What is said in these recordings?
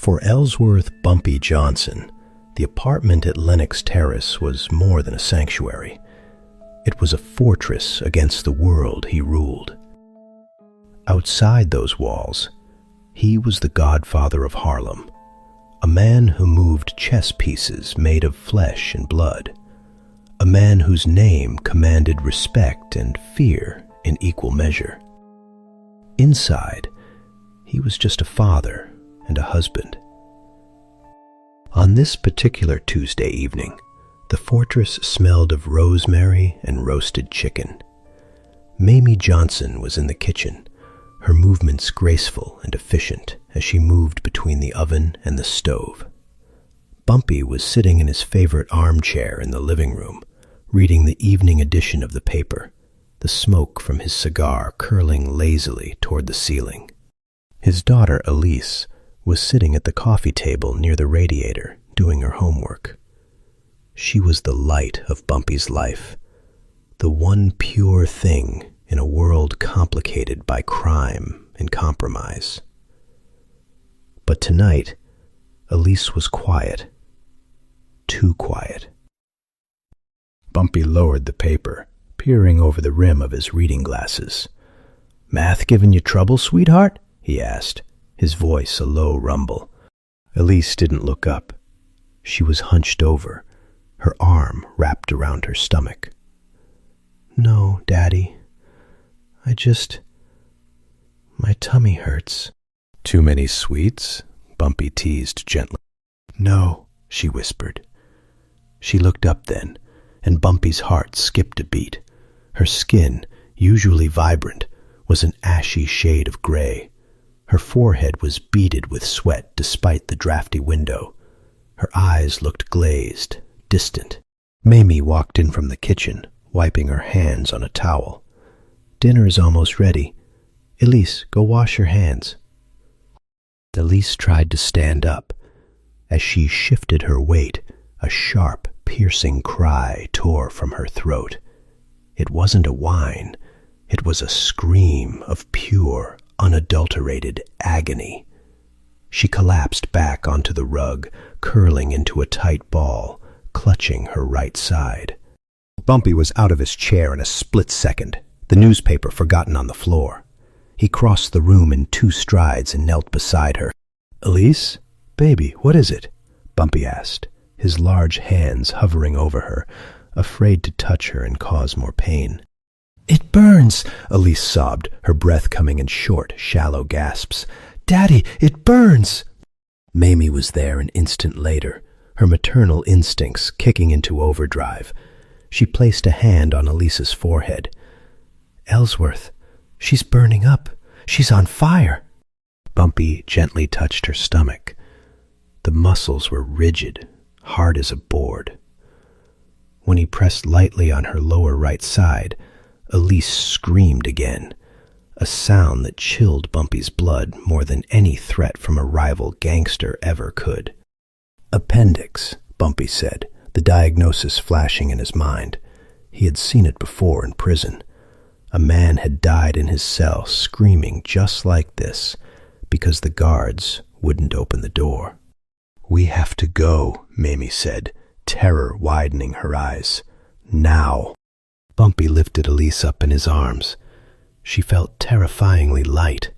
For Ellsworth Bumpy Johnson, the apartment at Lenox Terrace was more than a sanctuary. It was a fortress against the world he ruled. Outside those walls, he was the godfather of Harlem, a man who moved chess pieces made of flesh and blood, a man whose name commanded respect and fear in equal measure. Inside, he was just a father and a husband. On this particular Tuesday evening, the fortress smelled of rosemary and roasted chicken. Mamie Johnson was in the kitchen, her movements graceful and efficient as she moved between the oven and the stove. Bumpy was sitting in his favorite armchair in the living room, reading the evening edition of the paper, the smoke from his cigar curling lazily toward the ceiling. His daughter, Elise, was sitting at the coffee table near the radiator, doing her homework. She was the light of Bumpy's life, the one pure thing in a world complicated by crime and compromise. But tonight, Elise was quiet, too quiet. Bumpy lowered the paper, peering over the rim of his reading glasses. "Math giving you trouble, sweetheart?" he asked, his voice a low rumble. Elise didn't look up. She was hunched over, her arm wrapped around her stomach. "No, Daddy. My tummy hurts." "Too many sweets?" Bumpy teased gently. "No," she whispered. She looked up then, and Bumpy's heart skipped a beat. Her skin, usually vibrant, was an ashy shade of gray. Her forehead was beaded with sweat despite the drafty window. Her eyes looked glazed, distant. Mamie walked in from the kitchen, wiping her hands on a towel. "Dinner is almost ready. Elise, go wash your hands." Elise tried to stand up. As she shifted her weight, a sharp, piercing cry tore from her throat. It wasn't a whine. It was a scream of pure, unadulterated agony. She collapsed back onto the rug, curling into a tight ball, clutching her right side. Bumpy was out of his chair in a split second, the newspaper forgotten on the floor. He crossed the room in 2 strides and knelt beside her. "Elise? Baby, what is it?" Bumpy asked, his large hands hovering over her, afraid to touch her and cause more pain. "It burns," Elise sobbed, her breath coming in short, shallow gasps. "Daddy, it burns!" Mamie was there an instant later, her maternal instincts kicking into overdrive. She placed a hand on Elise's forehead. "Ellsworth, she's burning up. She's on fire." Bumpy gently touched her stomach. The muscles were rigid, hard as a board. When he pressed lightly on her lower right side, Elise screamed again, a sound that chilled Bumpy's blood more than any threat from a rival gangster ever could. "Appendix," Bumpy said, the diagnosis flashing in his mind. He had seen it before in prison. A man had died in his cell screaming just like this because the guards wouldn't open the door. "We have to go," Mamie said, terror widening her eyes. "Now." Bumpy lifted Elise up in his arms. She felt terrifyingly light,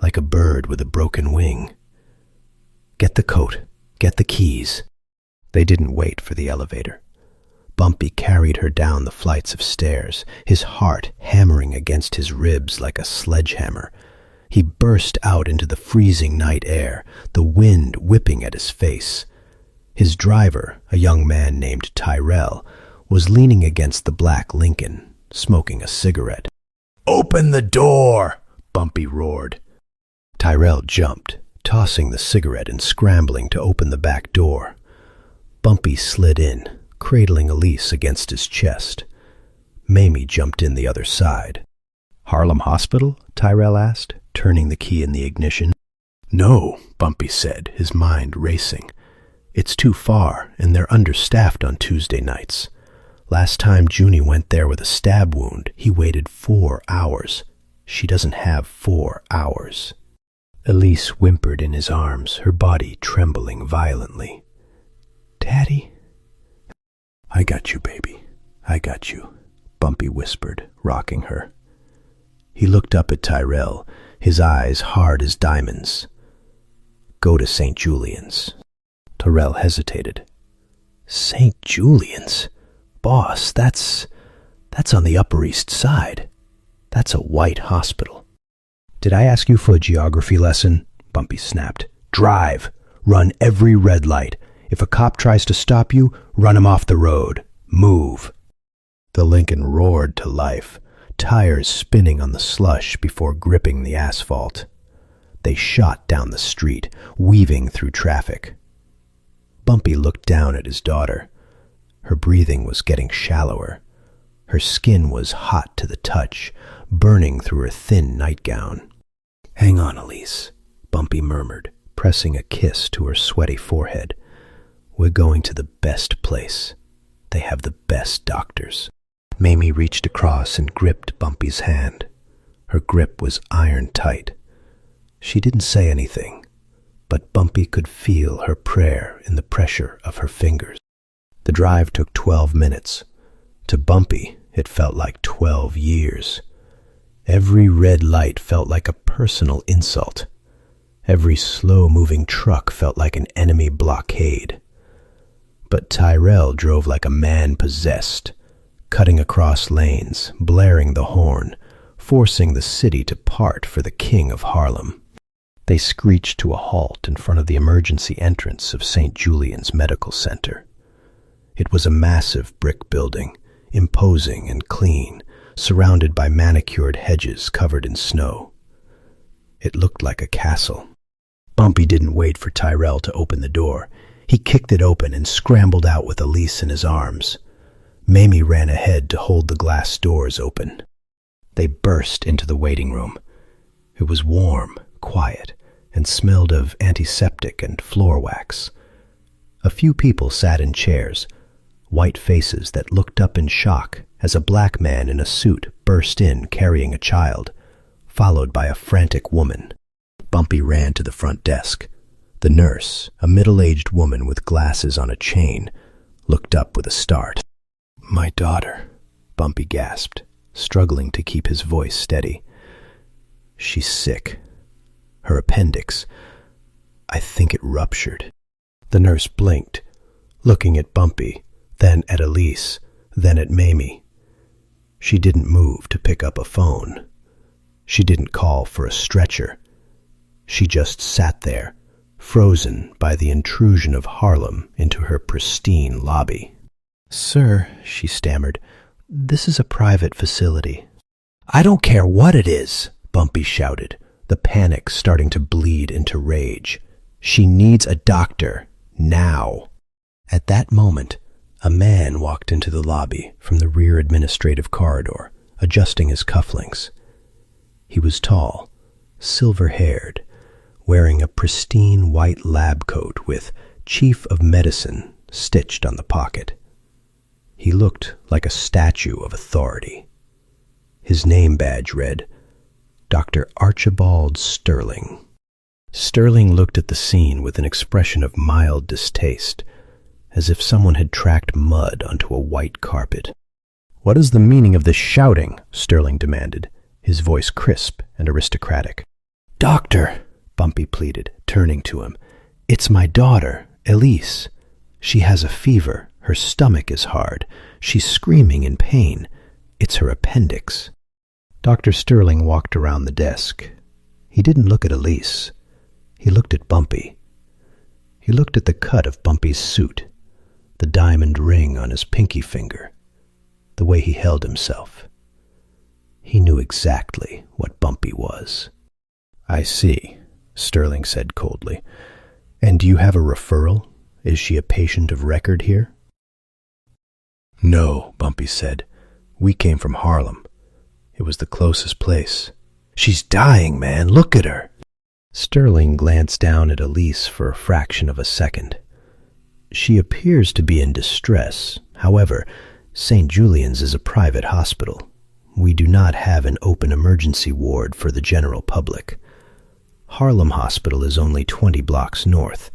like a bird with a broken wing. "Get the coat. Get the keys." They didn't wait for the elevator. Bumpy carried her down the flights of stairs, his heart hammering against his ribs like a sledgehammer. He burst out into the freezing night air, the wind whipping at his face. His driver, a young man named Tyrell, was leaning against the black Lincoln, smoking a cigarette. "Open the door!" Bumpy roared. Tyrell jumped, tossing the cigarette and scrambling to open the back door. Bumpy slid in, cradling Elise against his chest. Mamie jumped in the other side. "Harlem Hospital?" Tyrell asked, turning the key in the ignition. "No," Bumpy said, his mind racing. "It's too far, and they're understaffed on Tuesday nights. Last time Junie went there with a stab wound, he waited 4 hours. She doesn't have 4 hours." Elise whimpered in his arms, her body trembling violently. "Daddy?" "I got you, baby. I got you," Bumpy whispered, rocking her. He looked up at Tyrell, his eyes hard as diamonds. "Go to St. Julian's." Tyrell hesitated. "St. Julian's? Boss, that's on the Upper East Side. That's a white hospital." "Did I ask you for a geography lesson?" Bumpy snapped. "Drive. Run every red light. If a cop tries to stop you, run him off the road. Move." The Lincoln roared to life, tires spinning on the slush before gripping the asphalt. They shot down the street, weaving through traffic. Bumpy looked down at his daughter. Her breathing was getting shallower. Her skin was hot to the touch, burning through her thin nightgown. "Hang on, Elise," Bumpy murmured, pressing a kiss to her sweaty forehead. "We're going to the best place. They have the best doctors." Mamie reached across and gripped Bumpy's hand. Her grip was iron tight. She didn't say anything, but Bumpy could feel her prayer in the pressure of her fingers. The drive took 12 minutes. To Bumpy, it felt like 12 years. Every red light felt like a personal insult. Every slow-moving truck felt like an enemy blockade. But Tyrell drove like a man possessed, cutting across lanes, blaring the horn, forcing the city to part for the king of Harlem. They screeched to a halt in front of the emergency entrance of St. Julian's Medical Center. It was a massive brick building, imposing and clean, surrounded by manicured hedges covered in snow. It looked like a castle. Bumpy didn't wait for Tyrell to open the door. He kicked it open and scrambled out with Elise in his arms. Mamie ran ahead to hold the glass doors open. They burst into the waiting room. It was warm, quiet, and smelled of antiseptic and floor wax. A few people sat in chairs, white faces that looked up in shock as a black man in a suit burst in carrying a child, followed by a frantic woman. Bumpy ran to the front desk. The nurse, a middle-aged woman with glasses on a chain, looked up with a start. "My daughter," Bumpy gasped, struggling to keep his voice steady. "She's sick. Her appendix. I think it ruptured." The nurse blinked, looking at Bumpy, then at Elise, then at Mamie. She didn't move to pick up a phone. She didn't call for a stretcher. She just sat there, frozen by the intrusion of Harlem into her pristine lobby. "Sir," she stammered, "this is a private facility." "I don't care what it is," Bumpy shouted, the panic starting to bleed into rage. "She needs a doctor, now." At that moment, a man walked into the lobby from the rear administrative corridor, adjusting his cufflinks. He was tall, silver-haired, wearing a pristine white lab coat with Chief of Medicine stitched on the pocket. He looked like a statue of authority. His name badge read, Dr. Archibald Sterling. Sterling looked at the scene with an expression of mild distaste, as if someone had tracked mud onto a white carpet. "What is the meaning of this shouting?" Sterling demanded, his voice crisp and aristocratic. "Doctor," Bumpy pleaded, turning to him, "it's my daughter, Elise. She has a fever. Her stomach is hard. She's screaming in pain. It's her appendix." Dr. Sterling walked around the desk. He didn't look at Elise. He looked at Bumpy. He looked at the cut of Bumpy's suit, the diamond ring on his pinky finger, the way he held himself. He knew exactly what Bumpy was. "I see," Sterling said coldly. "And do you have a referral? Is she a patient of record here?" "No," Bumpy said. "We came from Harlem. It was the closest place." "She's dying, man. Look at her." Sterling glanced down at Elise for a fraction of a second. "She appears to be in distress. However, St. Julian's is a private hospital. We do not have an open emergency ward for the general public. Harlem Hospital is only 20 blocks north.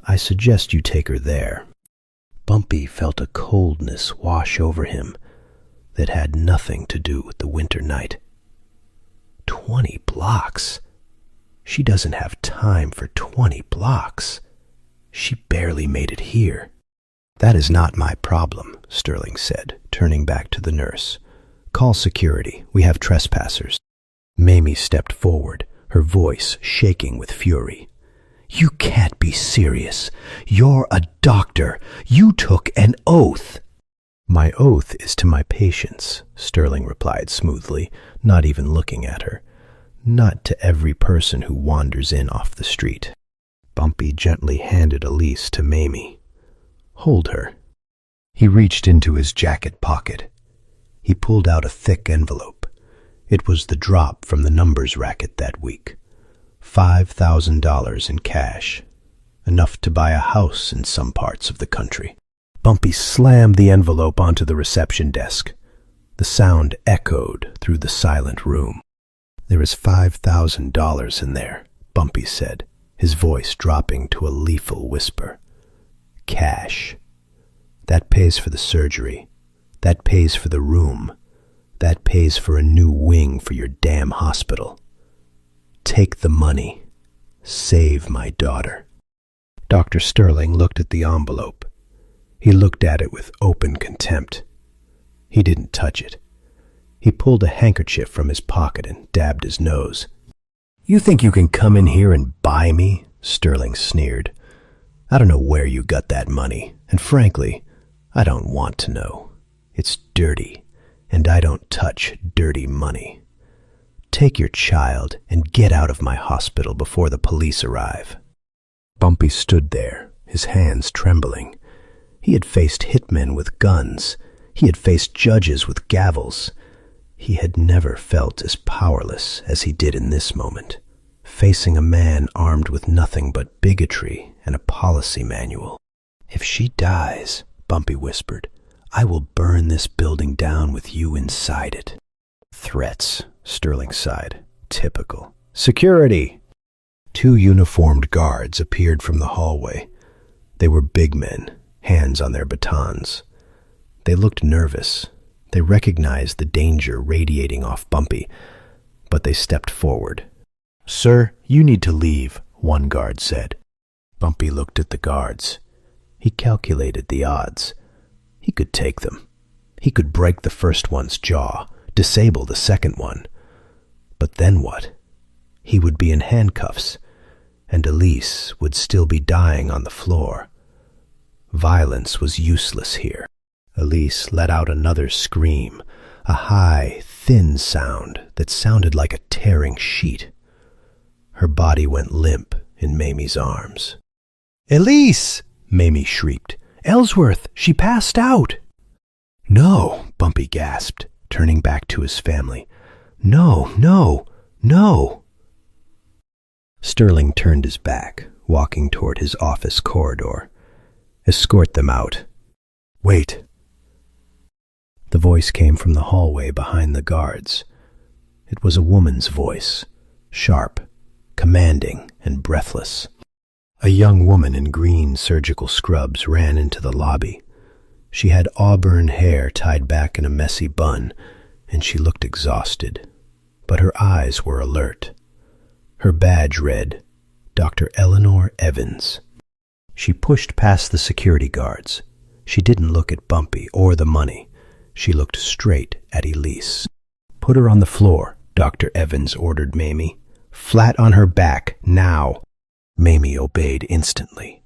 I suggest you take her there." Bumpy felt a coldness wash over him that had nothing to do with the winter night. 20 blocks? She doesn't have time for 20 blocks. She barely made it here. "That is not my problem," Sterling said, turning back to the nurse. "Call security. We have trespassers." Mamie stepped forward, her voice shaking with fury. "You can't be serious. You're a doctor. You took an oath." "My oath is to my patients," Sterling replied smoothly, not even looking at her. "Not to every person who wanders in off the street." Bumpy gently handed Elise to Mamie. "Hold her." He reached into his jacket pocket. He pulled out a thick envelope. It was the drop from the numbers racket that week. $5,000 in cash. Enough to buy a house in some parts of the country. Bumpy slammed the envelope onto the reception desk. The sound echoed through the silent room. "There is $5,000 in there," Bumpy said, his voice dropping to a lethal whisper. "Cash. That pays for the surgery. That pays for the room. That pays for a new wing for your damn hospital. Take the money. Save my daughter." Dr. Sterling looked at the envelope. He looked at it with open contempt. He didn't touch it. He pulled a handkerchief from his pocket and dabbed his nose. "You think you can come in here and buy me?" Sterling sneered. "I don't know where you got that money, and frankly, I don't want to know. It's dirty, and I don't touch dirty money. Take your child and get out of my hospital before the police arrive." Bumpy stood there, his hands trembling. He had faced hitmen with guns. He had faced judges with gavels. He had never felt as powerless as he did in this moment, facing a man armed with nothing but bigotry and a policy manual. "If she dies," Bumpy whispered, "I will burn this building down with you inside it." "Threats," Sterling sighed. "Typical." "Security!" Two uniformed guards appeared from the hallway. They were big men, hands on their batons. They looked nervous. They recognized the danger radiating off Bumpy, but they stepped forward. "Sir, you need to leave," one guard said. Bumpy looked at the guards. He calculated the odds. He could take them. He could break the first one's jaw, disable the second one. But then what? He would be in handcuffs, and Elise would still be dying on the floor. Violence was useless here. Elise let out another scream, a high, thin sound that sounded like a tearing sheet. Her body went limp in Mamie's arms. "Elise!" Mamie shrieked. "Ellsworth! She passed out!" "No!" Bumpy gasped, turning back to his family. "No, no, no!" Sterling turned his back, walking toward his office corridor. "Escort them out." "Wait!" The voice came from the hallway behind the guards. It was a woman's voice, sharp, commanding, and breathless. A young woman in green surgical scrubs ran into the lobby. She had auburn hair tied back in a messy bun, and she looked exhausted, but her eyes were alert. Her badge read, "Dr. Eleanor Evans." She pushed past the security guards. She didn't look at Bumpy or the money. She looked straight at Elise. "Put her on the floor," Dr. Evans ordered Mamie. "Flat on her back, now." Mamie obeyed instantly.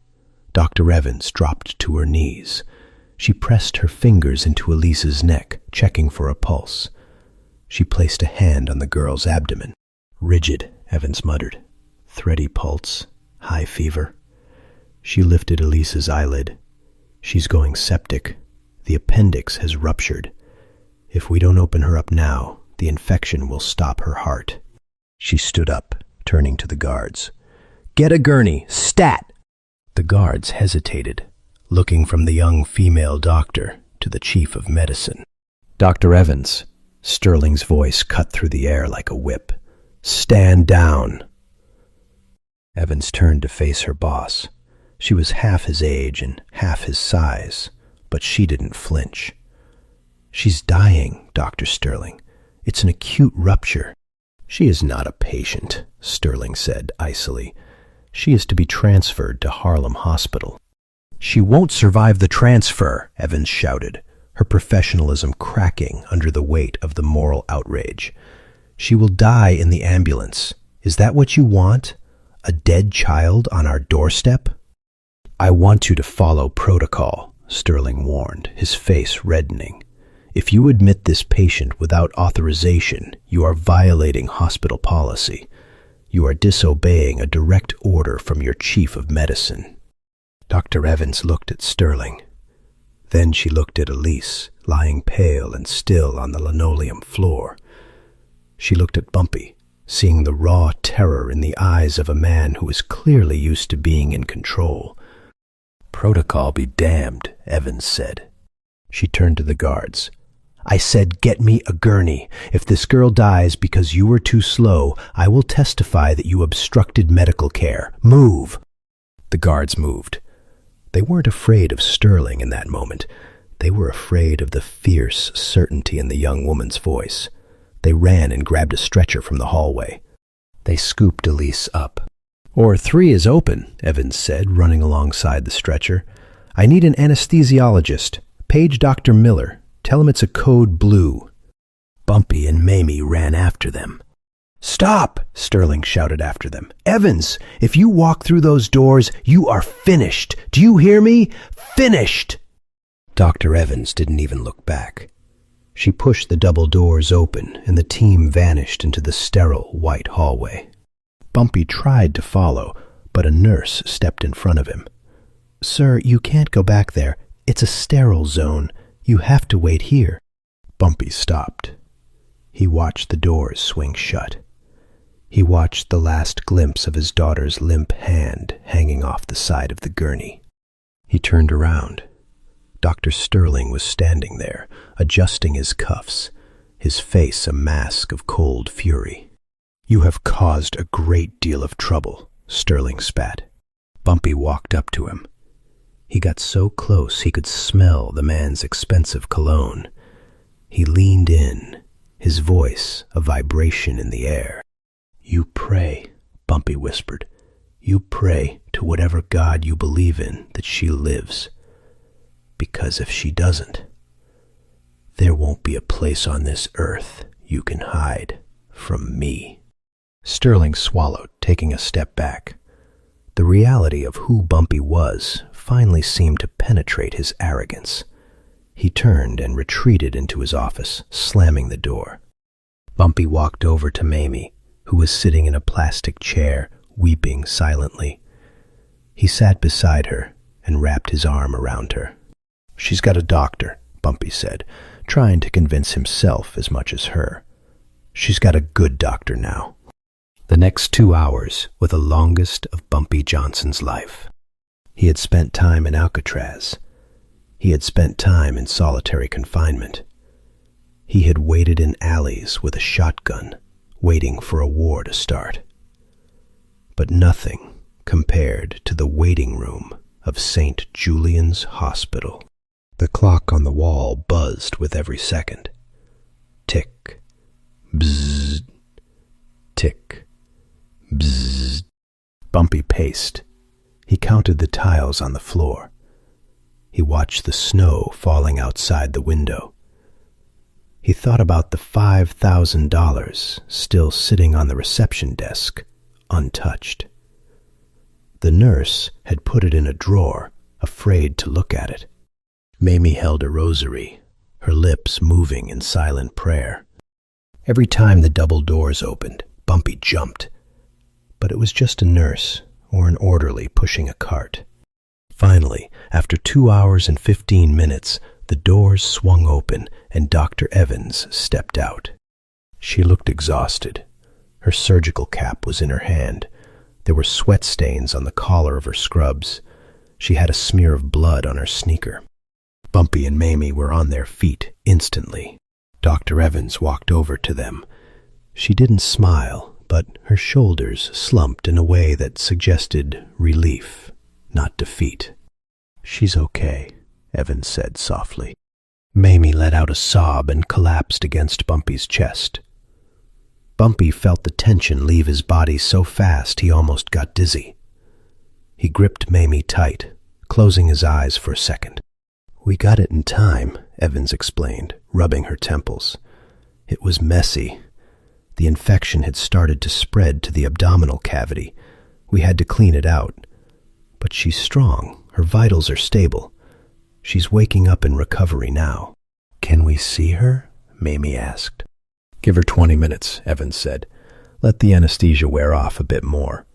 Dr. Evans dropped to her knees. She pressed her fingers into Elise's neck, checking for a pulse. She placed a hand on the girl's abdomen. "Rigid," Evans muttered. "Thready pulse. High fever." She lifted Elise's eyelid. "She's going septic. The appendix has ruptured. If we don't open her up now, the infection will stop her heart." She stood up, turning to the guards. "Get a gurney! Stat!" The guards hesitated, looking from the young female doctor to the chief of medicine. "Dr. Evans," Sterling's voice cut through the air like a whip. "Stand down." Evans turned to face her boss. She was half his age and half his size, but she didn't flinch. "She's dying, Dr. Sterling. It's an acute rupture." "She is not a patient," Sterling said icily. "She is to be transferred to Harlem Hospital." "She won't survive the transfer," Evans shouted, her professionalism cracking under the weight of the moral outrage. "She will die in the ambulance. Is that what you want? A dead child on our doorstep?" "I want you to follow protocol," Sterling warned, his face reddening. "If you admit this patient without authorization, you are violating hospital policy. You are disobeying a direct order from your chief of medicine." Dr. Evans looked at Sterling. Then she looked at Elise, lying pale and still on the linoleum floor. She looked at Bumpy, seeing the raw terror in the eyes of a man who was clearly used to being in control. "Protocol be damned," Evans said. She turned to the guards. "I said, get me a gurney. If this girl dies because you were too slow, I will testify that you obstructed medical care. Move!" The guards moved. They weren't afraid of Sterling in that moment. They were afraid of the fierce certainty in the young woman's voice. They ran and grabbed a stretcher from the hallway. They scooped Elise up. "Or 3 is open," Evans said, running alongside the stretcher. "I need an anesthesiologist. Page Dr. Miller. Tell him it's a code blue." Bumpy and Mamie ran after them. "Stop!" Sterling shouted after them. "Evans, if you walk through those doors, you are finished. Do you hear me? Finished!" Dr. Evans didn't even look back. She pushed the double doors open, and the team vanished into the sterile white hallway. Bumpy tried to follow, but a nurse stepped in front of him. "Sir, you can't go back there. It's a sterile zone. You have to wait here." Bumpy stopped. He watched the doors swing shut. He watched the last glimpse of his daughter's limp hand hanging off the side of the gurney. He turned around. Dr. Sterling was standing there, adjusting his cuffs, his face a mask of cold fury. "You have caused a great deal of trouble," Sterling spat. Bumpy walked up to him. He got so close he could smell the man's expensive cologne. He leaned in, his voice a vibration in the air. "You pray," Bumpy whispered. "You pray to whatever God you believe in that she lives. Because if she doesn't, there won't be a place on this earth you can hide from me." Sterling swallowed, taking a step back. The reality of who Bumpy was finally seemed to penetrate his arrogance. He turned and retreated into his office, slamming the door. Bumpy walked over to Mamie, who was sitting in a plastic chair, weeping silently. He sat beside her and wrapped his arm around her. "She's got a doctor," Bumpy said, trying to convince himself as much as her. "She's got a good doctor now." The next 2 hours were the longest of Bumpy Johnson's life. He had spent time in Alcatraz. He had spent time in solitary confinement. He had waited in alleys with a shotgun, waiting for a war to start. But nothing compared to the waiting room of St. Julian's Hospital. The clock on the wall buzzed with every second. Tick, bzzz, tick, bzzz. Bumpy paced. He counted the tiles on the floor. He watched the snow falling outside the window. He thought about the $5,000 still sitting on the reception desk, untouched. The nurse had put it in a drawer, afraid to look at it. Mamie held a rosary, her lips moving in silent prayer. Every time the double doors opened, Bumpy jumped. But it was just a nurse or an orderly pushing a cart. Finally, after 2 hours and 15 minutes, the doors swung open and Dr. Evans stepped out. She looked exhausted. Her surgical cap was in her hand. There were sweat stains on the collar of her scrubs. She had a smear of blood on her sneaker. Bumpy and Mamie were on their feet instantly. Dr. Evans walked over to them. She didn't smile, but her shoulders slumped in a way that suggested relief, not defeat. "She's okay," Evans said softly. Mamie let out a sob and collapsed against Bumpy's chest. Bumpy felt the tension leave his body so fast he almost got dizzy. He gripped Mamie tight, closing his eyes for a second. "We got it in time," Evans explained, rubbing her temples. "It was messy. The infection had started to spread to the abdominal cavity. We had to clean it out. But she's strong. Her vitals are stable. She's waking up in recovery now." "Can we see her?" Mamie asked. "Give her 20 minutes, Evans said. "Let the anesthesia wear off a bit more.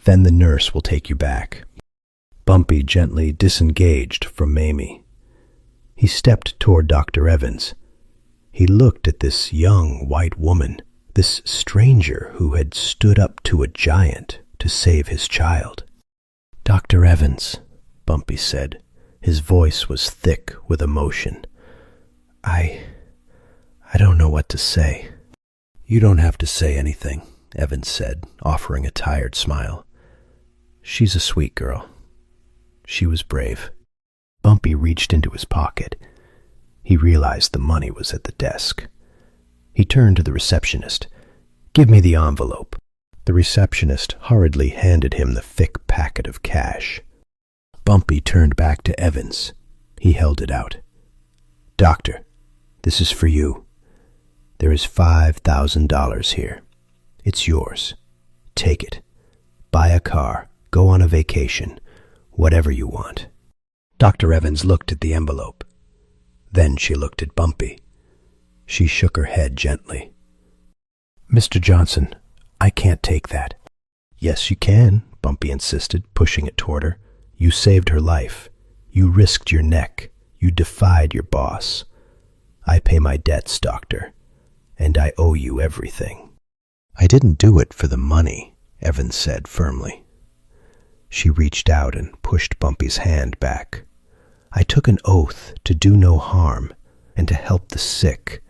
Then the nurse will take you back." Bumpy gently disengaged from Mamie. He stepped toward Dr. Evans. He looked at this young white woman, this stranger who had stood up to a giant to save his child. "Dr. Evans," Bumpy said. His voice was thick with emotion. I don't know what to say." "You don't have to say anything," Evans said, offering a tired smile. "She's a sweet girl. She was brave." Bumpy reached into his pocket. He realized the money was at the desk. He turned to the receptionist. "Give me the envelope." The receptionist hurriedly handed him the thick packet of cash. Bumpy turned back to Evans. He held it out. "Doctor, this is for you. There is $5,000 here. It's yours. Take it. Buy a car. Go on a vacation. Whatever you want." Dr. Evans looked at the envelope. Then she looked at Bumpy. She shook her head gently. "Mr. Johnson, I can't take that." "Yes, you can," Bumpy insisted, pushing it toward her. "You saved her life. You risked your neck. You defied your boss. I pay my debts, doctor, and I owe you everything." "I didn't do it for the money," Evans said firmly. She reached out and pushed Bumpy's hand back. "I took an oath to do no harm and to help the sick.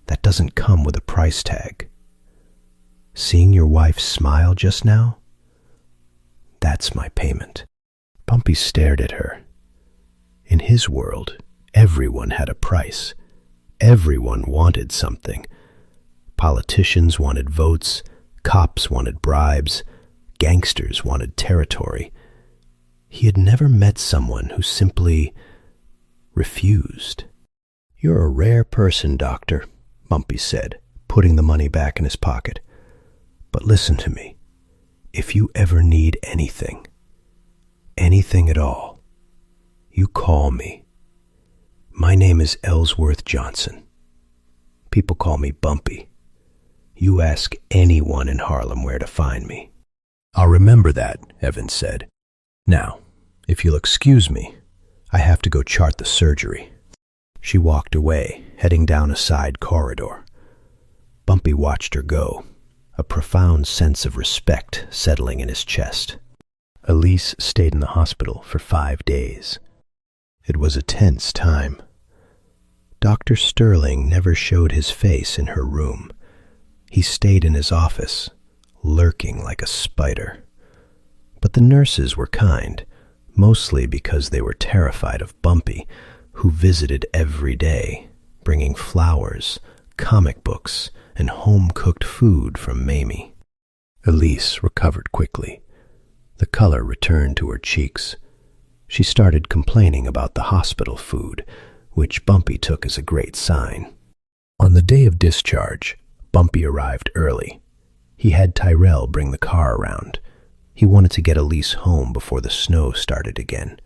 That doesn't come with a price tag. Seeing your wife smile just now? That's my payment." Bumpy stared at her. In his world, everyone had a price. Everyone wanted something. Politicians wanted votes, cops wanted bribes, gangsters wanted territory. He had never met someone who simply refused. "You're a rare person, doctor," Bumpy said, putting the money back in his pocket. "But listen to me. If you ever need anything at all, you call me. My name is Ellsworth Johnson. People call me Bumpy. You ask anyone in Harlem where to find me." "I'll remember that," Evans said. "Now, if you'll excuse me, I have to go chart the surgery." She walked away, heading down a side corridor. Bumpy watched her go, a profound sense of respect settling in his chest. Elise stayed in the hospital for 5 days. It was a tense time. Dr. Sterling never showed his face in her room. He stayed in his office, lurking like a spider. But the nurses were kind, mostly because they were terrified of Bumpy, who visited every day, bringing flowers, comic books, and home-cooked food from Mamie. Elise recovered quickly. The color returned to her cheeks. She started complaining about the hospital food, which Bumpy took as a great sign. On the day of discharge, Bumpy arrived early. He had Tyrell bring the car around. He wanted to get Elise home before the snow started again.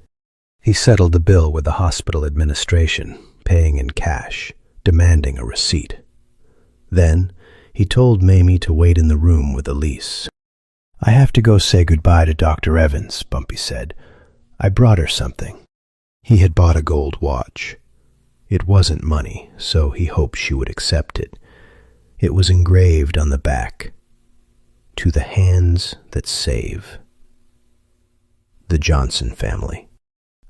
He settled the bill with the hospital administration, paying in cash, demanding a receipt. Then, he told Mamie to wait in the room with Elise. "I have to go say goodbye to Dr. Evans," Bumpy said. "I brought her something." He had bought a gold watch. It wasn't money, so he hoped she would accept it. It was engraved on the back, "To the hands that save." The Johnson family.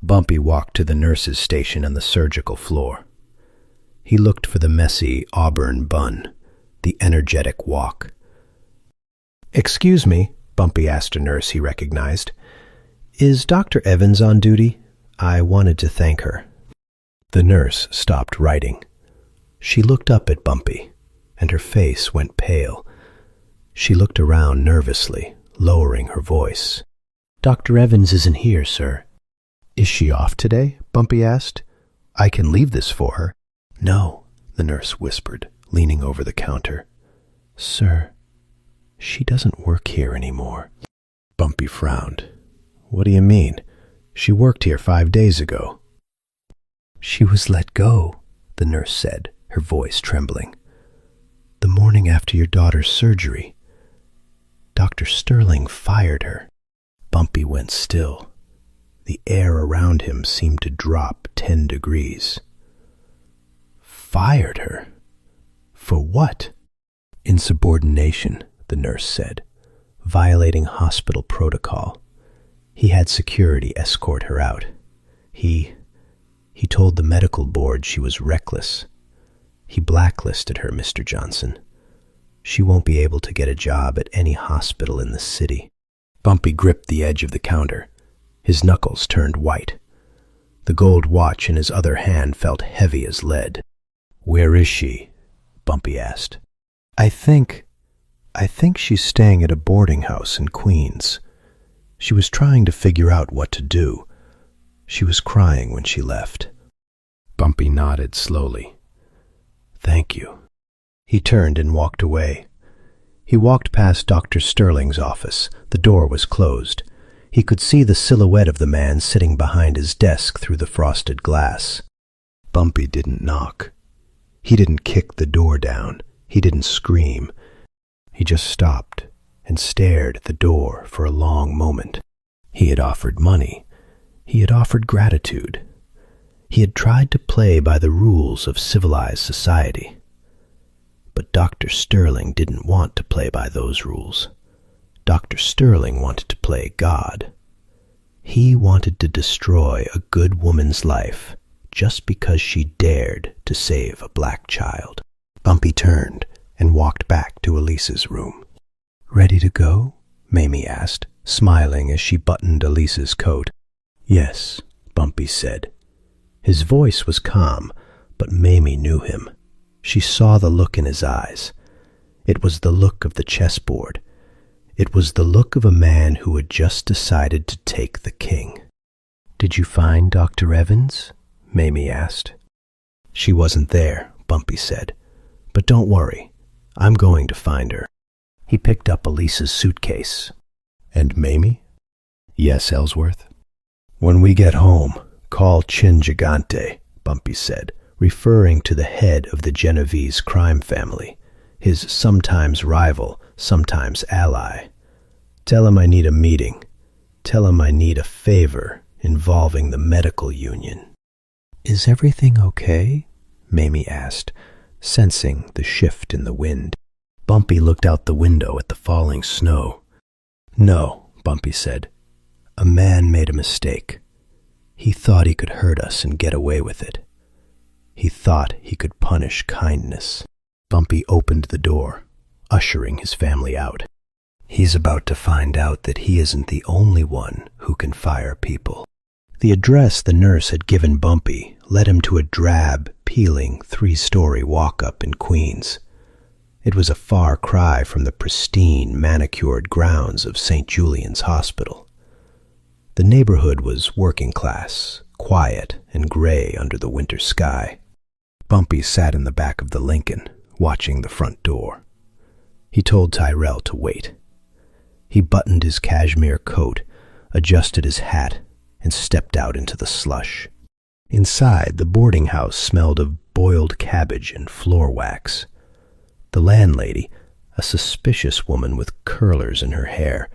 Bumpy walked to the nurse's station on the surgical floor. He looked for the messy auburn bun, the energetic walk. "Excuse me," Bumpy asked a nurse he recognized. "Is Dr. Evans on duty? I wanted to thank her." The nurse stopped writing. She looked up at Bumpy, and her face went pale. She looked around nervously, lowering her voice. "Dr. Evans isn't here, sir." "Is she off today?" Bumpy asked. "I can leave this for her." "No," the nurse whispered, leaning over the counter. "Sir, she doesn't work here anymore." Bumpy frowned. "What do you mean? She worked here 5 days ago." "She was let go," the nurse said, her voice trembling. "The morning after your daughter's surgery. Dr. Sterling fired her." Bumpy went still. The air around him seemed to drop 10 degrees. "Fired her? For what?" "Insubordination," the nurse said, "violating hospital protocol. He had security escort her out. He told the medical board she was reckless. He blacklisted her, Mr. Johnson. She won't be able to get a job at any hospital in the city." Bumpy gripped the edge of the counter. His knuckles turned white. The gold watch in his other hand felt heavy as lead. "Where is she?" Bumpy asked. I think she's staying at a boarding house in Queens. She was trying to figure out what to do. She was crying when she left." Bumpy nodded slowly. "Thank you." He turned and walked away. He walked past Dr. Sterling's office. The door was closed. He could see the silhouette of the man sitting behind his desk through the frosted glass. Bumpy didn't knock. He didn't kick the door down. He didn't scream. He just stopped and stared at the door for a long moment. He had offered money. He had offered gratitude. He had tried to play by the rules of civilized society. But Dr. Sterling didn't want to play by those rules. Dr. Sterling wanted to play God. He wanted to destroy a good woman's life just because she dared to save a black child. Bumpy turned and walked back to Elise's room. "Ready to go?" Mamie asked, smiling as she buttoned Elise's coat. "Yes," Bumpy said. His voice was calm, but Mamie knew him. She saw the look in his eyes. It was the look of the chessboard. It was the look of a man who had just decided to take the king. "Did you find Dr. Evans?" Mamie asked. "She wasn't there," Bumpy said. "But don't worry. I'm going to find her." He picked up Elise's suitcase. "And Mamie?" "Yes, Ellsworth." "When we get home, call Chin Gigante," Bumpy said, referring to the head of the Genovese crime family, his sometimes rival, sometimes ally. "Tell him I need a meeting. Tell him I need a favor involving the medical union." "Is everything okay?" Mamie asked, sensing the shift in the wind. Bumpy looked out the window at the falling snow. "No," Bumpy said. "A man made a mistake. He thought he could hurt us and get away with it. He thought he could punish kindness." Bumpy opened the door, ushering his family out. "He's about to find out that he isn't the only one who can fire people." The address the nurse had given Bumpy led him to a drab, peeling 3-story walk-up in Queens. It was a far cry from the pristine, manicured grounds of St. Julian's Hospital. The neighborhood was working class, quiet and gray under the winter sky. Bumpy sat in the back of the Lincoln, watching the front door. He told Tyrell to wait. He buttoned his cashmere coat, adjusted his hat, and stepped out into the slush. Inside, the boarding house smelled of boiled cabbage and floor wax. The landlady, a suspicious woman with curlers in her hair,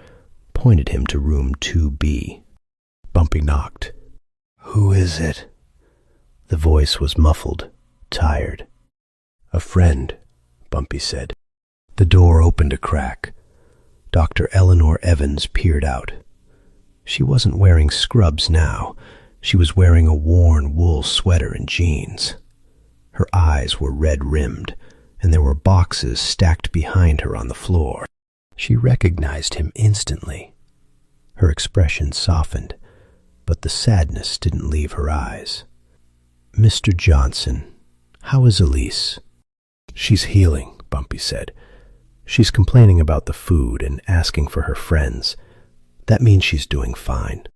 pointed him to room 2B. Bumpy knocked. "Who is it?" The voice was muffled, tired. "A friend," Bumpy said. The door opened a crack. Dr. Eleanor Evans peered out. She wasn't wearing scrubs now. She was wearing a worn wool sweater and jeans. Her eyes were red-rimmed, and there were boxes stacked behind her on the floor. She recognized him instantly. Her expression softened, but the sadness didn't leave her eyes. "Mr. Johnson, how is Elise?" "She's healing," Bumpy said. "She's complaining about the food and asking for her friends. That means she's doing fine."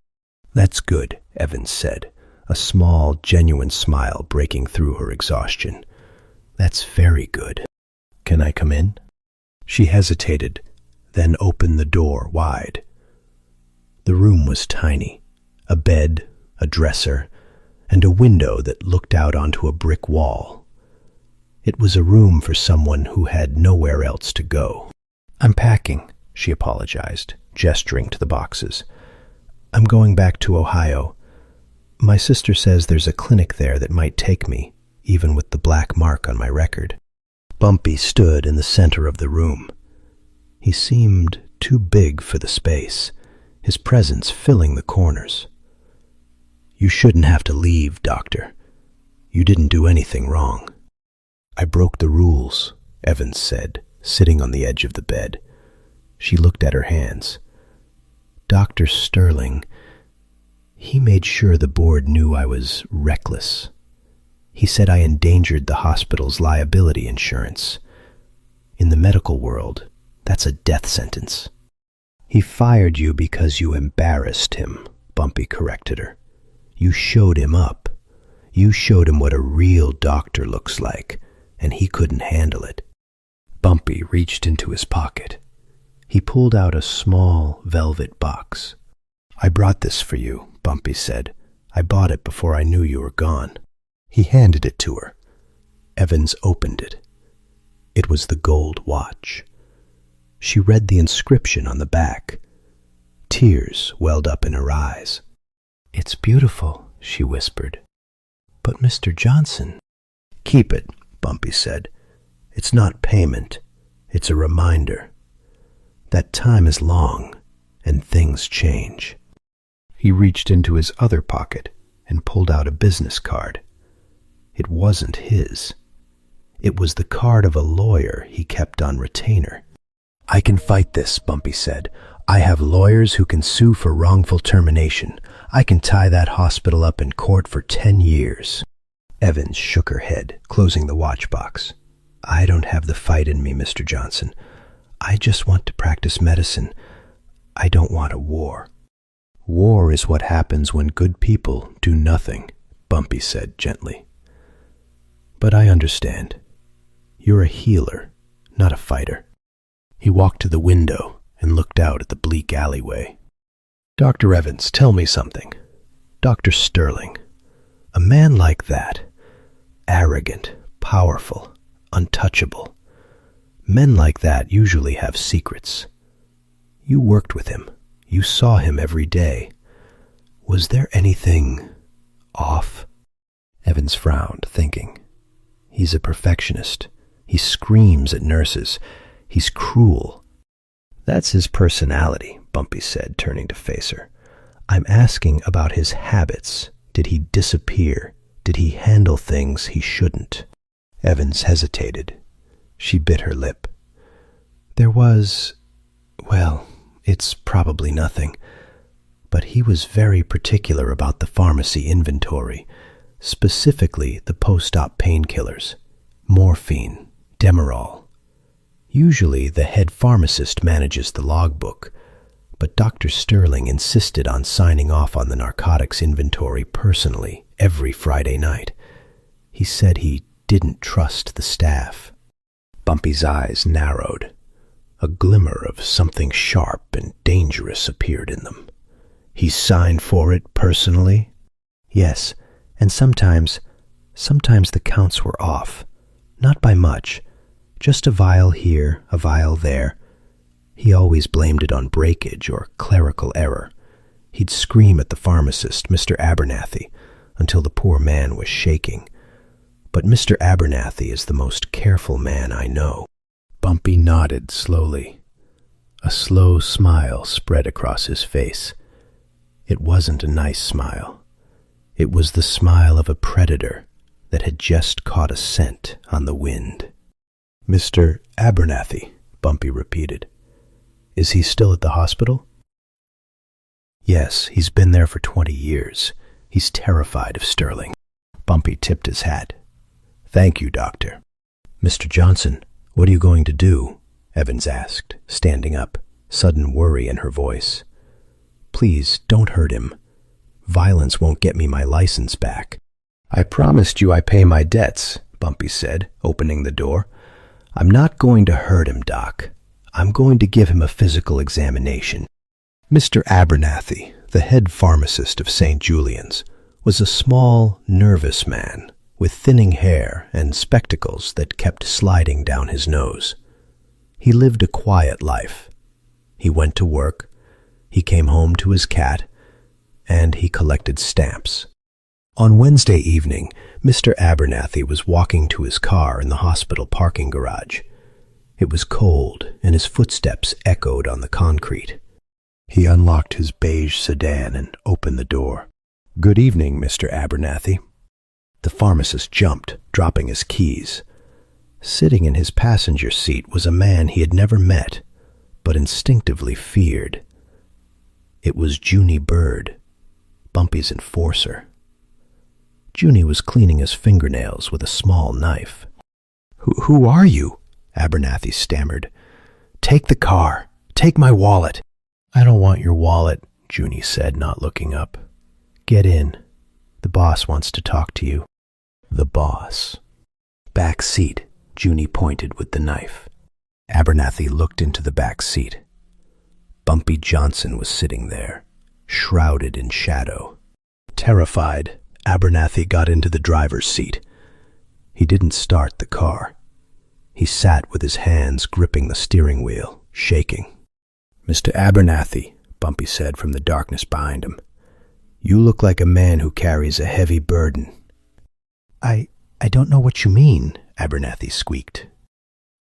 "That's good," Evans said, a small, genuine smile breaking through her exhaustion. "That's very good. Can I come in?" She hesitated, then opened the door wide. The room was tiny. A bed, a dresser, and a window that looked out onto a brick wall. It was a room for someone who had nowhere else to go. "I'm packing," she apologized, gesturing to the boxes. "I'm going back to Ohio. My sister says there's a clinic there that might take me, even with the black mark on my record." Bumpy stood in the center of the room. He seemed too big for the space, his presence filling the corners. "You shouldn't have to leave, Doctor. You didn't do anything wrong." "I broke the rules," Evans said, sitting on the edge of the bed. She looked at her hands. "Dr. Sterling, he made sure the board knew I was reckless. He said I endangered the hospital's liability insurance. In the medical world, that's a death sentence." "He fired you because you embarrassed him," Bumpy corrected her. "You showed him up. You showed him what a real doctor looks like, and he couldn't handle it." Bumpy reached into his pocket. He pulled out a small velvet box. "I brought this for you," Bumpy said. "I bought it before I knew you were gone." He handed it to her. Evans opened it. It was the gold watch. She read the inscription on the back. Tears welled up in her eyes. "It's beautiful," she whispered. "But Mr. Johnson—" "Keep it," Bumpy said. "It's not payment. It's a reminder that time is long and things change." He reached into his other pocket and pulled out a business card. It wasn't his. It was the card of a lawyer he kept on retainer. "I can fight this," Bumpy said. "I have lawyers who can sue for wrongful termination. I can tie that hospital up in court for 10 years. Evans shook her head, closing the watch box. "I don't have the fight in me, Mr. Johnson. I just want to practice medicine. I don't want a war." "War is what happens when good people do nothing," Bumpy said gently. "But I understand. You're a healer, not a fighter." He walked to the window and looked out at the bleak alleyway. "Dr. Evans, tell me something. Dr. Sterling, a man like that, arrogant, powerful, untouchable. Men like that usually have secrets. You worked with him. You saw him every day. Was there anything off?" Evans frowned, thinking. He's a perfectionist. He screams at nurses. He's cruel. "That's his personality," Bumpy said, turning to face her. "I'm asking about his habits. Did he disappear? Did he handle things he shouldn't?" Evans hesitated. She bit her lip. "There was... well, it's probably nothing. But he was very particular about the pharmacy inventory, specifically the post-op painkillers, morphine, Demerol. Usually the head pharmacist manages the logbook, but Dr. Sterling insisted on signing off on the narcotics inventory personally every Friday night. He said he didn't trust the staff." Bumpy's eyes narrowed. A glimmer of something sharp and dangerous appeared in them. "He signed for it personally?" "Yes, and sometimes the counts were off. Not by much. Just a vial here, a vial there. He always blamed it on breakage or clerical error. He'd scream at the pharmacist, Mr. Abernathy, until the poor man was shaking. But Mr. Abernathy is the most careful man I know." Bumpy nodded slowly. A slow smile spread across his face. It wasn't a nice smile. It was the smile of a predator that had just caught a scent on the wind. "Mr. Abernathy," Bumpy repeated. Is he still at the hospital? Yes, he's been there for 20 years. He's terrified of Sterling. Bumpy tipped his hat. Thank you, Doctor. Mr. Johnson, what are you going to do? Evans asked, standing up, sudden worry in her voice. Please, don't hurt him. Violence won't get me my license back. I promised you I pay my debts, Bumpy said, opening the door. I'm not going to hurt him, Doc. I'm going to give him a physical examination. Mr. Abernathy, the head pharmacist of St. Julian's, was a small, nervous man with thinning hair and spectacles that kept sliding down his nose. He lived a quiet life. He went to work, he came home to his cat, and he collected stamps. On Wednesday evening, Mr. Abernathy was walking to his car in the hospital parking garage. It was cold, and his footsteps echoed on the concrete. He unlocked his beige sedan and opened the door. Good evening, Mr. Abernathy. The pharmacist jumped, dropping his keys. Sitting in his passenger seat was a man he had never met, but instinctively feared. It was Junie Bird, Bumpy's enforcer. Junie was cleaning his fingernails with a small knife. Who are you? Abernathy stammered. Take the car. Take my wallet. I don't want your wallet, Junie said, not looking up. Get in. The boss wants to talk to you. The boss. Back seat, Junie pointed with the knife. Abernathy looked into the back seat. Bumpy Johnson was sitting there, shrouded in shadow. Terrified, Abernathy got into the driver's seat. He didn't start the car. He sat with his hands gripping the steering wheel, shaking. Mr. Abernathy, Bumpy said from the darkness behind him, you look like a man who carries a heavy burden. I don't know what you mean, Abernathy squeaked.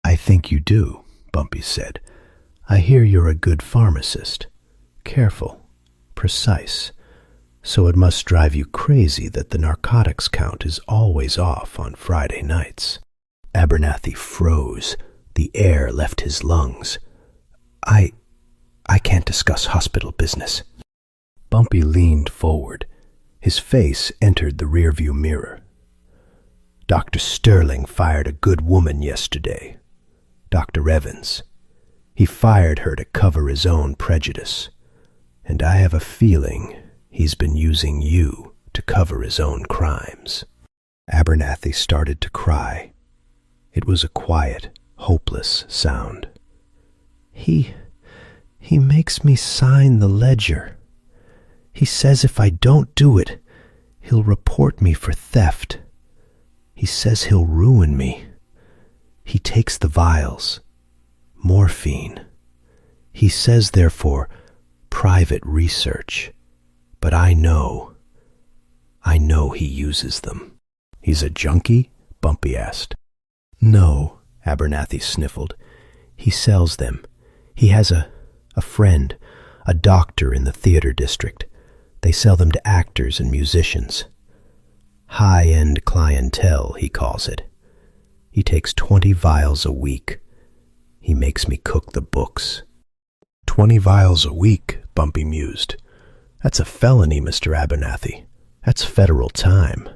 I think you do, Bumpy said. I hear you're a good pharmacist. Careful, precise. So it must drive you crazy that the narcotics count is always off on Friday nights. Abernathy froze. The air left his lungs. I can't discuss hospital business. Bumpy leaned forward. His face entered the rearview mirror. Dr. Sterling fired a good woman yesterday. Dr. Evans. He fired her to cover his own prejudice. And I have a feeling he's been using you to cover his own crimes. Abernathy started to cry. It was a quiet, hopeless sound. He makes me sign the ledger. He says if I don't do it, he'll report me for theft. He says he'll ruin me. He takes the vials. Morphine. He says, therefore, private research. But I know he uses them. He's a junkie? Bumpy asked. No, Abernathy sniffled. He sells them. He has a friend, a doctor in the theater district. They sell them to actors and musicians. High-end clientele, he calls it. He takes 20 vials a week. He makes me cook the books. 20 vials a week, Bumpy mused. That's a felony, Mr. Abernathy. That's federal time.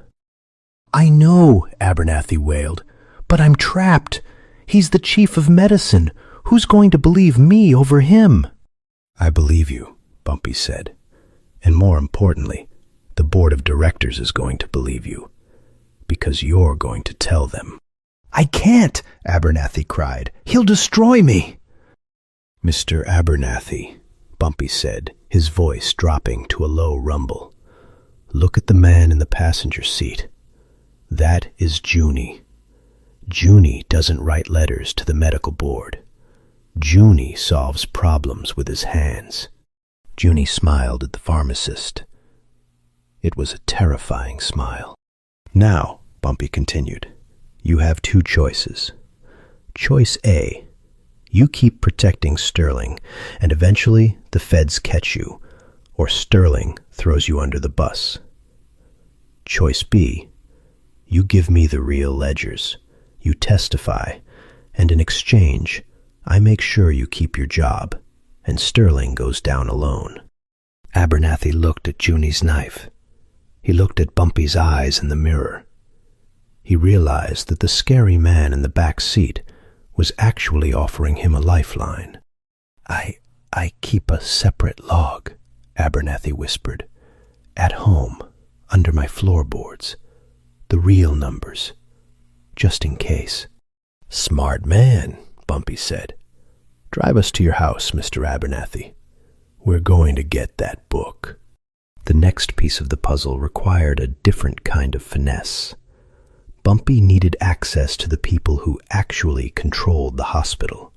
I know, Abernathy wailed, but I'm trapped. He's the chief of medicine. Who's going to believe me over him? I believe you, Bumpy said. And more importantly, the board of directors is going to believe you, because you're going to tell them. I can't, Abernathy cried. He'll destroy me. Mr. Abernathy, Bumpy said, his voice dropping to a low rumble. Look at the man in the passenger seat. That is Junie. Junie doesn't write letters to the medical board. Junie solves problems with his hands. Junie smiled at the pharmacist. It was a terrifying smile. Now, Bumpy continued, you have two choices. Choice A, you keep protecting Sterling, and eventually the feds catch you, or Sterling throws you under the bus. Choice B, you give me the real ledgers, you testify, and in exchange, I make sure you keep your job, and Sterling goes down alone. Abernathy looked at Junie's knife. He looked at Bumpy's eyes in the mirror. He realized that the scary man in the back seat was actually offering him a lifeline. I keep a separate log," Abernathy whispered. "At home, under my floorboards. The real numbers, just in case." "Smart man," Bumpy said. "Drive us to your house, Mr. Abernathy. We're going to get that book." The next piece of the puzzle required a different kind of finesse. Bumpy needed access to the people who actually controlled the hospital.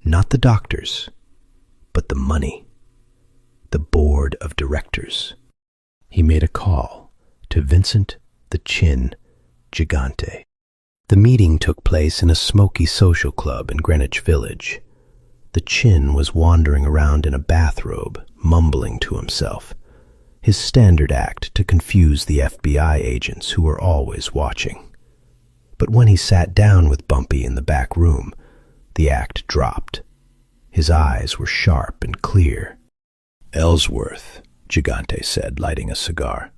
Not the doctors, but the money. The board of directors. He made a call to Vincent the Chin Gigante. The meeting took place in a smoky social club in Greenwich Village. The Chin was wandering around in a bathrobe, mumbling to himself, his standard act to confuse the FBI agents who were always watching. But when he sat down with Bumpy in the back room, the act dropped. His eyes were sharp and clear. "Ellsworth," Gigante said, lighting a cigar.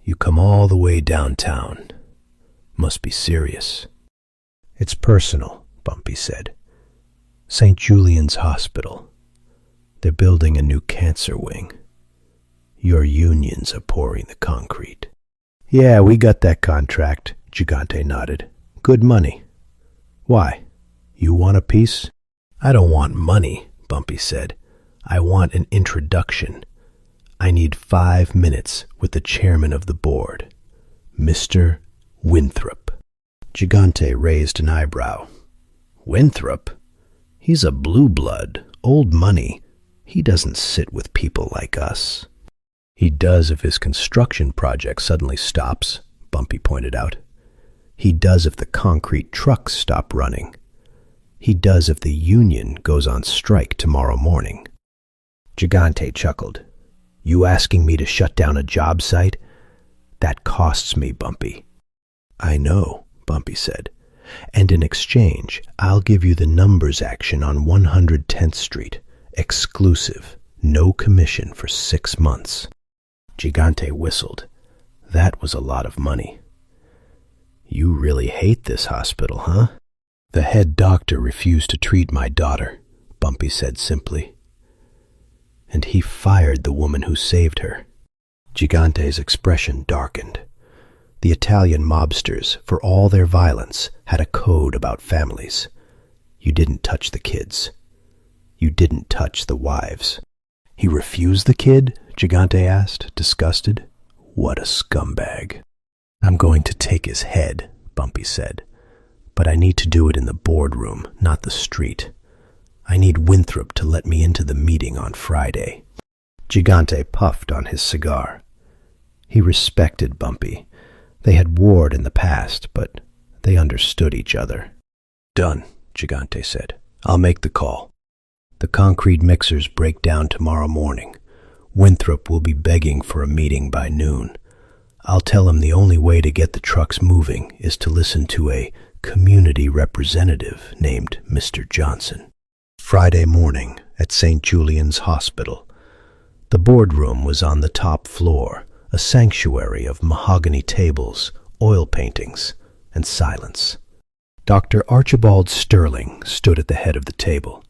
"You come all the way downtown. Must be serious." "It's personal," Bumpy said. "St. Julian's Hospital. They're building a new cancer wing. Your unions are pouring the concrete." "Yeah, we got that contract," Gigante nodded. "Good money. Why? You want a piece?" "I don't want money," Bumpy said. "I want an introduction. I need 5 minutes with the chairman of the board, Mr. Winthrop." Gigante raised an eyebrow. "Winthrop? He's a blue blood, old money. He doesn't sit with people like us." "He does if his construction project suddenly stops," Bumpy pointed out. "He does if the concrete trucks stop running. He does if the union goes on strike tomorrow morning." Gigante chuckled. "You asking me to shut down a job site? That costs me, Bumpy." "I know," Bumpy said. "And in exchange, I'll give you the numbers action on 110th Street. Exclusive. No commission for 6 months." Gigante whistled. That was a lot of money. "You really hate this hospital, huh?" "The head doctor refused to treat my daughter," Bumpy said simply. "And he fired the woman who saved her." Gigante's expression darkened. The Italian mobsters, for all their violence, had a code about families. You didn't touch the kids. You didn't touch the wives. "He refused the kid?" Gigante asked, disgusted. "What a scumbag." "I'm going to take his head," Bumpy said. "But I need to do it in the boardroom, not the street. I need Winthrop to let me into the meeting on Friday." Gigante puffed on his cigar. He respected Bumpy. They had warred in the past, but they understood each other. "Done," Gigante said. "I'll make the call. The concrete mixers break down tomorrow morning. Winthrop will be begging for a meeting by noon. I'll tell him the only way to get the trucks moving is to listen to a community representative named Mr. Johnson." Friday morning at St. Julian's Hospital. The boardroom was on the top floor, a sanctuary of mahogany tables, oil paintings, and silence. Dr. Archibald Sterling stood at the head of the table.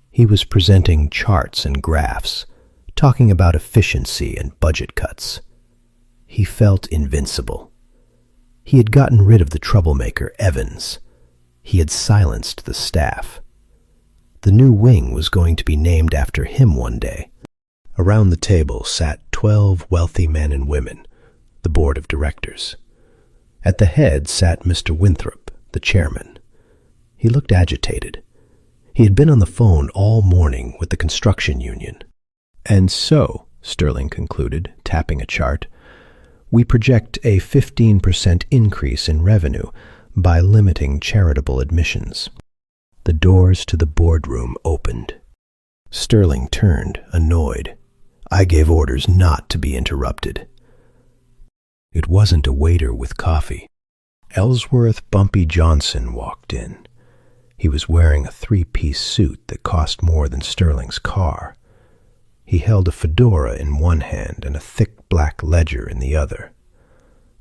He was presenting charts and graphs, talking about efficiency and budget cuts. He felt invincible. He had gotten rid of the troublemaker, Evans. He had silenced the staff. The new wing was going to be named after him one day. Around the table sat 12 wealthy men and women, the board of directors. At the head sat Mr. Winthrop, the chairman. He looked agitated. He had been on the phone all morning with the construction union. "And so," Sterling concluded, tapping a chart, "we project a 15% increase in revenue by limiting charitable admissions." The doors to the boardroom opened. Sterling turned, annoyed. "I gave orders not to be interrupted." It wasn't a waiter with coffee. Ellsworth Bumpy Johnson walked in. He was wearing a three-piece suit that cost more than Sterling's car. He held a fedora in one hand and a thick black ledger in the other.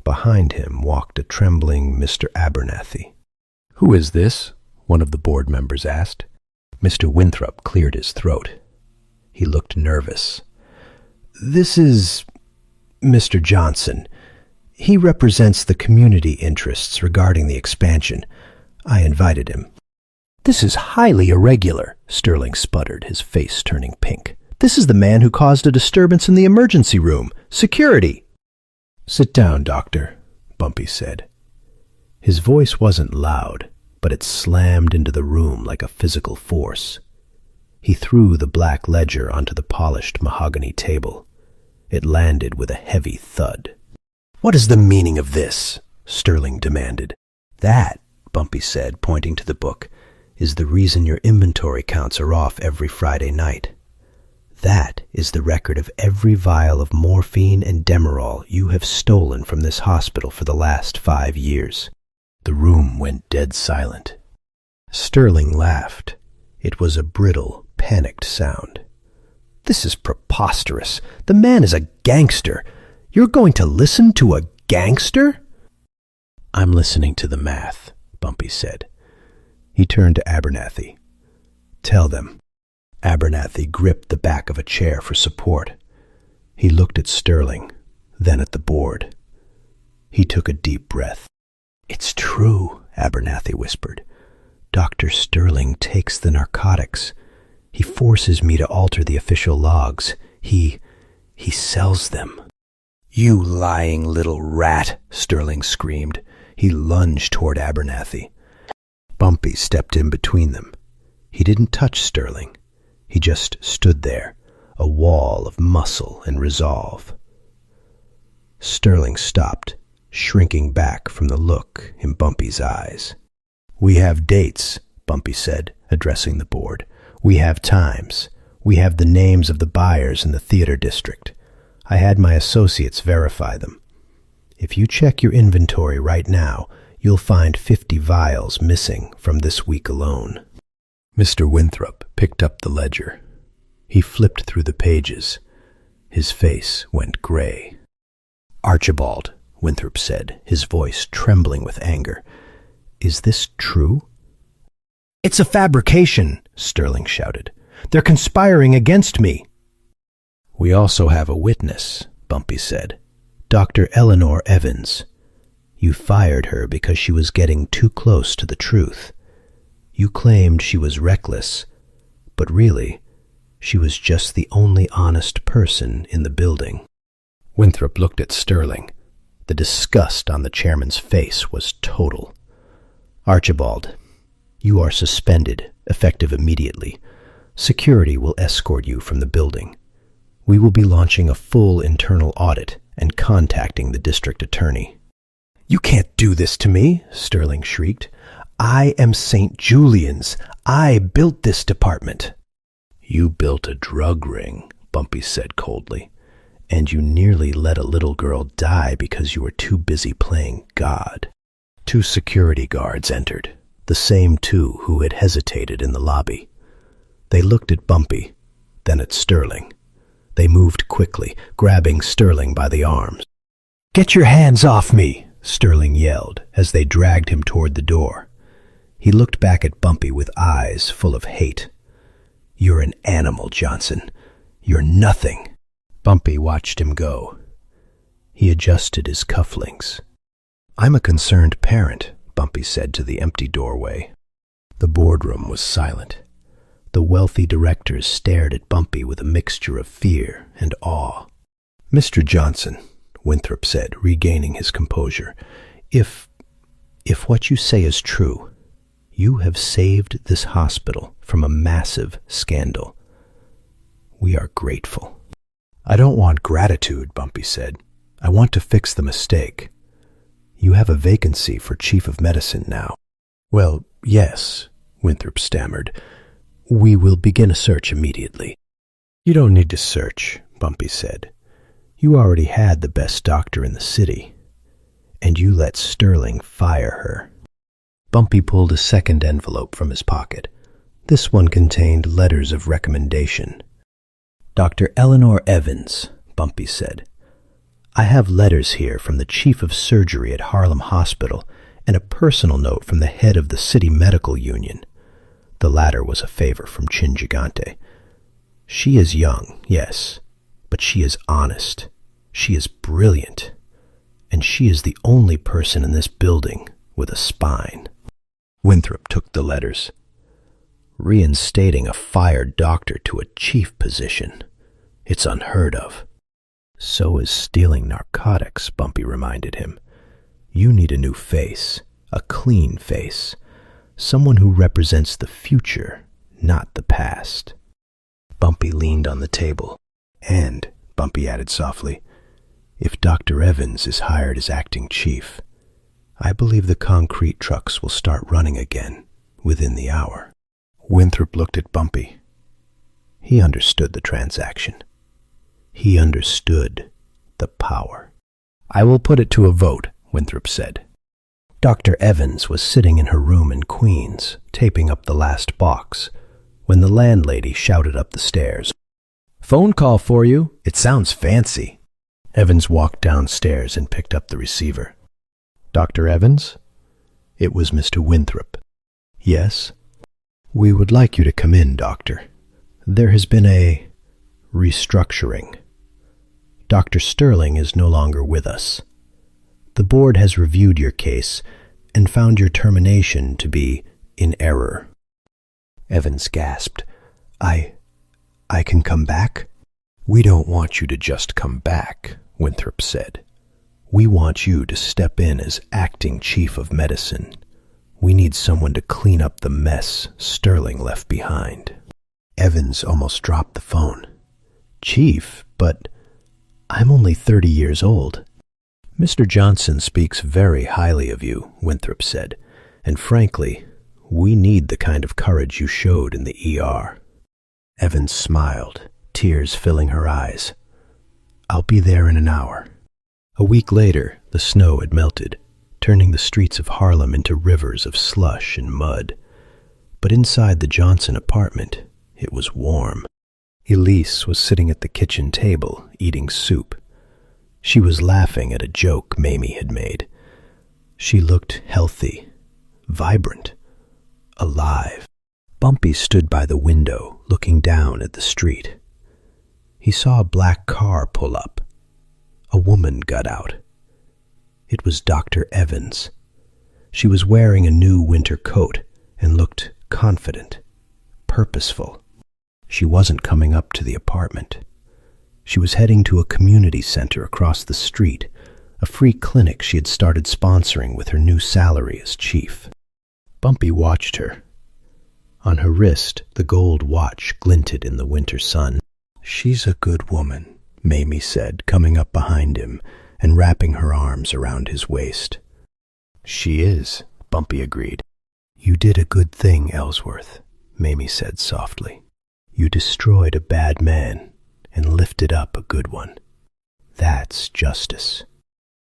Behind him walked a trembling Mr. Abernathy. "Who is this?" one of the board members asked. Mr. Winthrop cleared his throat. He looked nervous. "This is Mr. Johnson. He represents the community interests regarding the expansion. I invited him." "This is highly irregular," Sterling sputtered, his face turning pink. "This is the man who caused a disturbance in the emergency room. Security!" "Sit down, Doctor," Bumpy said. His voice wasn't loud, but it slammed into the room like a physical force. He threw the black ledger onto the polished mahogany table. It landed with a heavy thud. "What is the meaning of this?" Sterling demanded. "That," Bumpy said, pointing to the book, "is the reason your inventory counts are off every Friday night. That is the record of every vial of morphine and Demerol you have stolen from this hospital for the last 5 years." The room went dead silent. Sterling laughed. It was a brittle, panicked sound. "This is preposterous. The man is a gangster. You're going to listen to a gangster?" "I'm listening to the math," Bumpy said. He turned to Abernathy. "Tell them." Abernathy gripped the back of a chair for support. He looked at Sterling, then at the board. He took a deep breath. "It's true," Abernathy whispered. "Dr. Sterling takes the narcotics. He forces me to alter the official logs. He sells them." "You lying little rat," Sterling screamed. He lunged toward Abernathy. Bumpy stepped in between them. He didn't touch Sterling. He just stood there, a wall of muscle and resolve. Sterling stopped, shrinking back from the look in Bumpy's eyes. "We have dates," Bumpy said, addressing the board. "We have times. We have the names of the buyers in the theater district. I had my associates verify them. If you check your inventory right now, you'll find 50 vials missing from this week alone." Mr. Winthrop picked up the ledger. He flipped through the pages. His face went gray. "Archibald," Winthrop said, his voice trembling with anger, "is this true?" "It's a fabrication," Sterling shouted. "They're conspiring against me." "We also have a witness," Bumpy said. "Dr. Eleanor Evans. You fired her because she was getting too close to the truth. You claimed she was reckless, but really, she was just the only honest person in the building." Winthrop looked at Sterling. The disgust on the chairman's face was total. "Archibald, you are suspended, effective immediately. Security will escort you from the building. We will be launching a full internal audit and contacting the district attorney." "You can't do this to me," Sterling shrieked. "I am St. Julian's. I built this department." "You built a drug ring," Bumpy said coldly, "and you nearly let a little girl die because you were too busy playing God." 2 security guards entered, the same 2 who had hesitated in the lobby. They looked at Bumpy, then at Sterling. They moved quickly, grabbing Sterling by the arms. "Get your hands off me!" Sterling yelled as they dragged him toward the door. He looked back at Bumpy with eyes full of hate. "You're an animal, Johnson. You're nothing." Bumpy watched him go. He adjusted his cufflinks. "I'm a concerned parent," Bumpy said to the empty doorway. The boardroom was silent. The wealthy directors stared at Bumpy with a mixture of fear and awe. "Mr. Johnson," Winthrop said, regaining his composure, if what you say is true, you have saved this hospital from a massive scandal. We are grateful." "I don't want gratitude," Bumpy said. "I want to fix the mistake. You have a vacancy for chief of medicine now." "Well, yes," Winthrop stammered. "We will begin a search immediately." "You don't need to search," Bumpy said. "You already had the best doctor in the city, and you let Sterling fire her." Bumpy pulled a second envelope from his pocket. This one contained letters of recommendation. "Dr. Eleanor Evans," Bumpy said. "I have letters here from the chief of surgery at Harlem Hospital and a personal note from the head of the city medical union." The latter was a favor from Chin Gigante. "She is young, yes, but she is honest. She is brilliant. And she is the only person in this building with a spine." Winthrop took the letters. "Reinstating a fired doctor to a chief position. It's unheard of." "So is stealing narcotics," Bumpy reminded him. "You need a new face, a clean face, someone who represents the future, not the past." Bumpy leaned on the table. "And," Bumpy added softly, "if Dr. Evans is hired as acting chief, I believe the concrete trucks will start running again within the hour." Winthrop looked at Bumpy. He understood the transaction. He understood the power. "I will put it to a vote," Winthrop said. Dr. Evans was sitting in her room in Queens, taping up the last box, when the landlady shouted up the stairs, "Phone call for you. It sounds fancy." Evans walked downstairs and picked up the receiver. "Dr. Evans?" It was Mr. Winthrop. "Yes?" "We would like you to come in, doctor. There has been a restructuring. Dr. Sterling is no longer with us. The board has reviewed your case and found your termination to be in error." Evans gasped. I can come back?" "We don't want you to just come back," Winthrop said. "We want you to step in as acting chief of medicine. We need someone to clean up the mess Sterling left behind." Evans almost dropped the phone. "Chief, but I'm only 30 years old." "Mr. Johnson speaks very highly of you," Winthrop said, "and frankly, we need the kind of courage you showed in the ER." Evans smiled, tears filling her eyes. "I'll be there in an hour." A week later, the snow had melted, turning the streets of Harlem into rivers of slush and mud. But inside the Johnson apartment, it was warm. Elise was sitting at the kitchen table, eating soup. She was laughing at a joke Mamie had made. She looked healthy, vibrant, alive. Bumpy stood by the window, looking down at the street. He saw a black car pull up. A woman got out. It was Dr. Evans. She was wearing a new winter coat and looked confident, purposeful. She wasn't coming up to the apartment. She was heading to a community center across the street, a free clinic she had started sponsoring with her new salary as chief. Bumpy watched her. On her wrist, the gold watch glinted in the winter sun. "She's a good woman," Mamie said, coming up behind him and wrapping her arms around his waist. "She is," Bumpy agreed. "You did a good thing, Ellsworth," Mamie said softly. "You destroyed a bad man and lifted up a good one. That's justice."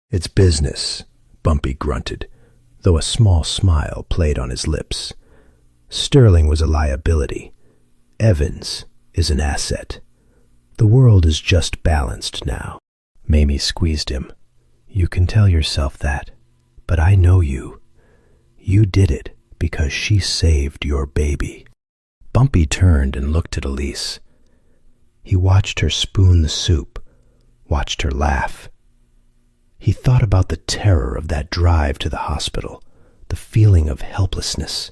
"It's business," Bumpy grunted, though a small smile played on his lips. Sterling was a liability. Evans is an asset. The world is just balanced now. Mamie squeezed him. "You can tell yourself that, but I know you. You did it because she saved your baby." Bumpy turned and looked at Elise. He watched her spoon the soup, watched her laugh. He thought about the terror of that drive to the hospital, the feeling of helplessness.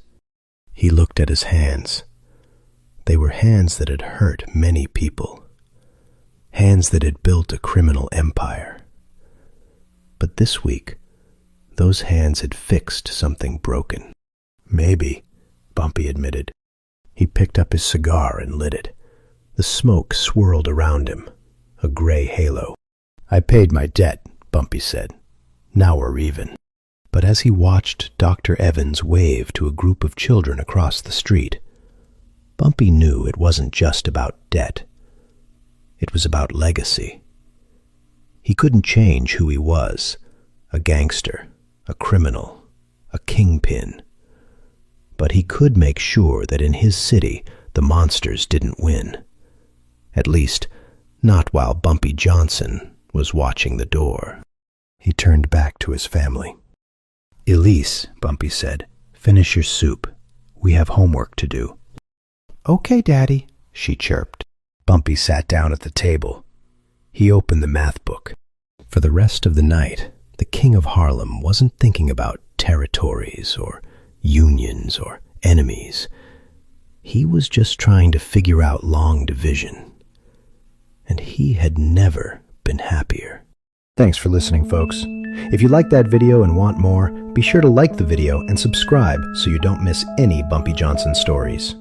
He looked at his hands. They were hands that had hurt many people, hands that had built a criminal empire. But this week, those hands had fixed something broken. "Maybe," Bumpy admitted. He picked up his cigar and lit it. The smoke swirled around him, a gray halo. "I paid my debt," Bumpy said. "Now we're even." But as he watched Dr. Evans wave to a group of children across the street, Bumpy knew it wasn't just about debt. It was about legacy. He couldn't change who he was, a gangster, a criminal, a kingpin. but he could make sure that in his city the monsters didn't win. At least, not while Bumpy Johnson was watching the door. He turned back to his family. "Elise," Bumpy said, "finish your soup. We have homework to do." "Okay, Daddy," she chirped. Bumpy sat down at the table. He opened the math book. For the rest of the night, the king of Harlem wasn't thinking about territories or unions or enemies. He was just trying to figure out long division. And he had never been happier. Thanks for listening, folks. If you liked that video and want more, be sure to like the video and subscribe so you don't miss any Bumpy Johnson stories.